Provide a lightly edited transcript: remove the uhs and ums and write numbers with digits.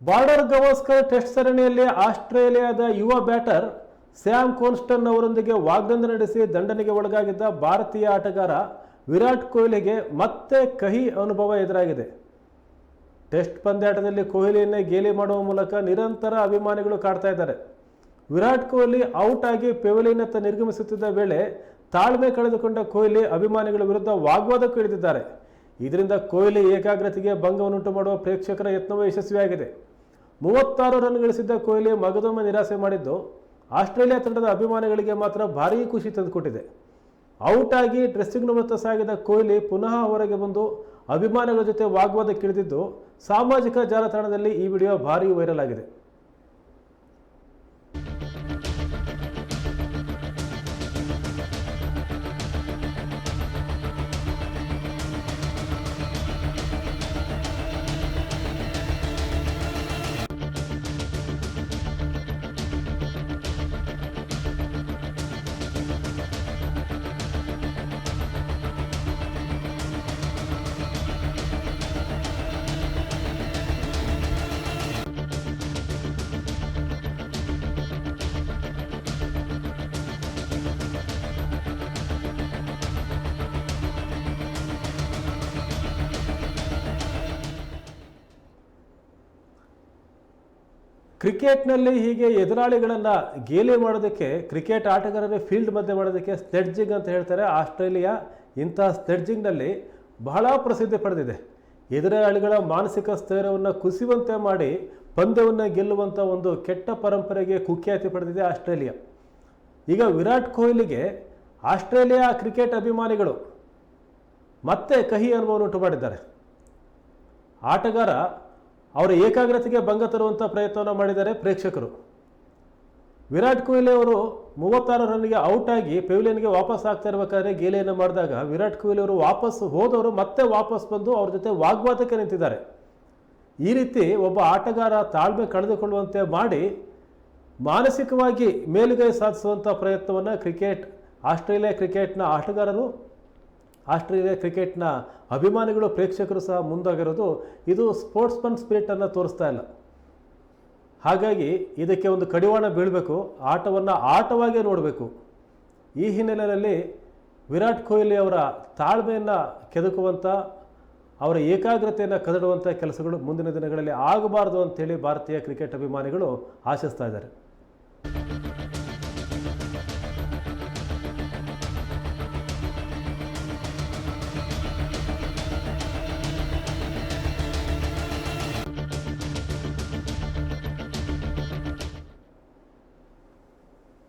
Border Gavaskar test ಸರಣಿಯಲ್ಲಿ ಆಸ್ಟ್ರೇಲಿಯಾದ ಯುವ ಬ್ಯಾಟರ್ ಸ್ಯಾಮ್ ಕೋನ್ಸ್ಟನ್ ಅವರೊಂದಿಗೆ ವಾಗ್ದಂಡ ನಡೆಸಿ ದಂಡನೆಗೆ ಒಳಗಾಗಿದ್ದ ಭಾರತೀಯ ಆಟಗಾರ ವಿರಾಟ್ ಕೊಹ್ಲಿಗೆ ಮತ್ತೆ ಕಹಿ ಅನುಭವ ಎದುರಾಗಿದೆ. ಟೆಸ್ಟ್ ಪಂದ್ಯಾಟದಲ್ಲಿ ಕೊಹ್ಲಿಯನ್ನೇ ಗೇಲಿ ಮಾಡುವ ಮೂಲಕ ನಿರಂತರ ಅಭಿಮಾನಿಗಳು ಕಾಡ್ತಾ ಇದ್ದಾರೆ. ವಿರಾಟ್ ಕೊಹ್ಲಿ ಔಟ್ ಆಗಿ ಪೆವಿಲಿಯನ್ನತ್ತ ನಿರ್ಗಮಿಸುತ್ತಿದ್ದ ವೇಳೆ ತಾಳ್ಮೆ ಕಳೆದುಕೊಂಡ ಕೊಹ್ಲಿ ಅಭಿಮಾನಿಗಳ ವಿರುದ್ಧ ವಾಗ್ವಾದಕ್ಕೂ ಇಳಿದಿದ್ದಾರೆ. ಇದರಿಂದ ಕೊಹ್ಲಿ ಏಕಾಗ್ರತೆಗೆ ಭಂಗವನ್ನುಂಟು ಮಾಡುವ ಪ್ರೇಕ್ಷಕರ ಯತ್ನವೂ ಯಶಸ್ವಿಯಾಗಿದೆ. 36 ರನ್ ಗಳಿಸಿದ್ದ ಕೊಹ್ಲಿ ಮಗದೊಮ್ಮೆ ನಿರಾಸೆ ಮಾಡಿದ್ದು ಆಸ್ಟ್ರೇಲಿಯಾ ತಂಡದ ಅಭಿಮಾನಿಗಳಿಗೆ ಮಾತ್ರ ಭಾರೀ ಖುಷಿ ತಂದುಕೊಟ್ಟಿದೆ. ಔಟ್ ಆಗಿ ಡ್ರೆಸ್ಸಿಂಗ್ ರೂಮ್ನತ್ತ ಸಾಗಿದ ಕೊಹ್ಲಿ ಪುನಃ ಹೊರಗೆ ಬಂದು ಅಭಿಮಾನಿಗಳ ಜೊತೆ ವಾಗ್ವಾದಕ್ಕಿಳಿದಿದ್ದು ಸಾಮಾಜಿಕ ಜಾಲತಾಣದಲ್ಲಿ ಈ ವಿಡಿಯೋ ಭಾರೀ ವೈರಲ್ ಆಗಿದೆ. ಕ್ರಿಕೆಟ್ನಲ್ಲಿ ಹೀಗೆ ಎದುರಾಳಿಗಳನ್ನು ಗೇಲಿ ಮಾಡೋದಕ್ಕೆ, ಕ್ರಿಕೆಟ್ ಆಟಗಾರರೇ ಫೀಲ್ಡ್ ಮಧ್ಯೆ ಮಾಡೋದಕ್ಕೆ ಸ್ಲೆಡ್ಜಿಂಗ್ ಅಂತ ಹೇಳ್ತಾರೆ. ಆಸ್ಟ್ರೇಲಿಯಾ ಇಂಥ ಸ್ಲೆಡ್ಜಿಂಗ್ನಲ್ಲಿ ಬಹಳ ಪ್ರಸಿದ್ಧಿ ಪಡೆದಿದೆ. ಎದುರಾಳಿಗಳ ಮಾನಸಿಕ ಸ್ಥೈರ್ಯವನ್ನು ಕುಸಿಯುವಂತೆ ಮಾಡಿ ಪಂದ್ಯವನ್ನು ಗೆಲ್ಲುವಂಥ ಒಂದು ಕೆಟ್ಟ ಪರಂಪರೆಗೆ ಕುಖ್ಯಾತಿ ಪಡೆದಿದೆ ಆಸ್ಟ್ರೇಲಿಯಾ. ಈಗ ವಿರಾಟ್ ಕೊಹ್ಲಿಗೆ ಆಸ್ಟ್ರೇಲಿಯಾ ಕ್ರಿಕೆಟ್ ಅಭಿಮಾನಿಗಳು ಮತ್ತೆ ಕಹಿ ಅನುಭವವನ್ನುಂಟು ಮಾಡಿದ್ದಾರೆ. ಆಟಗಾರ ಅವರ ಏಕಾಗ್ರತೆಗೆ ಭಂಗ ತರುವಂಥ ಪ್ರಯತ್ನವನ್ನು ಮಾಡಿದ್ದಾರೆ ಪ್ರೇಕ್ಷಕರು. ವಿರಾಟ್ ಕೊಹ್ಲಿ ಅವರು 36 ರನ್ಗೆ ಔಟ್ ಆಗಿ ಪೆವಿಲಿಯನ್ಗೆ ವಾಪಸ್ ಆಗ್ತಾ ಇರಬೇಕಾದ್ರೆ ಗೇಲಿಯನ್ನು ಮಾಡಿದಾಗ ವಿರಾಟ್ ಕೊಹ್ಲಿ ಅವರು ವಾಪಸ್ ಹೋದವರು ಮತ್ತೆ ವಾಪಸ್ ಬಂದು ಅವ್ರ ಜೊತೆ ವಾಗ್ವಾದಕ್ಕೆ ನಿಂತಿದ್ದಾರೆ. ಈ ರೀತಿ ಒಬ್ಬ ಆಟಗಾರ ತಾಳ್ಮೆ ಕಳೆದುಕೊಳ್ಳುವಂತೆ ಮಾಡಿ ಮಾನಸಿಕವಾಗಿ ಮೇಲುಗೈ ಸಾಧಿಸುವಂಥ ಪ್ರಯತ್ನವನ್ನು ಆಸ್ಟ್ರೇಲಿಯಾ ಕ್ರಿಕೆಟ್ನ ಆಟಗಾರರು, ಆಸ್ಟ್ರೇಲಿಯಾ ಕ್ರಿಕೆಟ್ನ ಅಭಿಮಾನಿಗಳು, ಪ್ರೇಕ್ಷಕರು ಸಹ ಮುಂದಾಗಿರೋದು ಇದು ಸ್ಪೋರ್ಟ್ಸ್ಮನ್ ಸ್ಪಿರಿಟನ್ನು ತೋರಿಸ್ತಾ ಇಲ್ಲ. ಹಾಗಾಗಿ ಇದಕ್ಕೆ ಒಂದು ಕಡಿವಾಣ ಬೀಳಬೇಕು, ಆಟವನ್ನು ಆಟವಾಗಿ ನೋಡಬೇಕು. ಈ ಹಿನ್ನೆಲೆಯಲ್ಲಿ ವಿರಾಟ್ ಕೊಹ್ಲಿ ಅವರ ತಾಳ್ಮೆಯನ್ನು ಕೆದಕುವಂಥ, ಅವರ ಏಕಾಗ್ರತೆಯನ್ನು ಕದಡುವಂಥ ಕೆಲಸಗಳು ಮುಂದಿನ ದಿನಗಳಲ್ಲಿ ಆಗಬಾರ್ದು ಅಂತೇಳಿ ಭಾರತೀಯ ಕ್ರಿಕೆಟ್ ಅಭಿಮಾನಿಗಳು ಆಶಿಸ್ತಾ ಇದ್ದಾರೆ.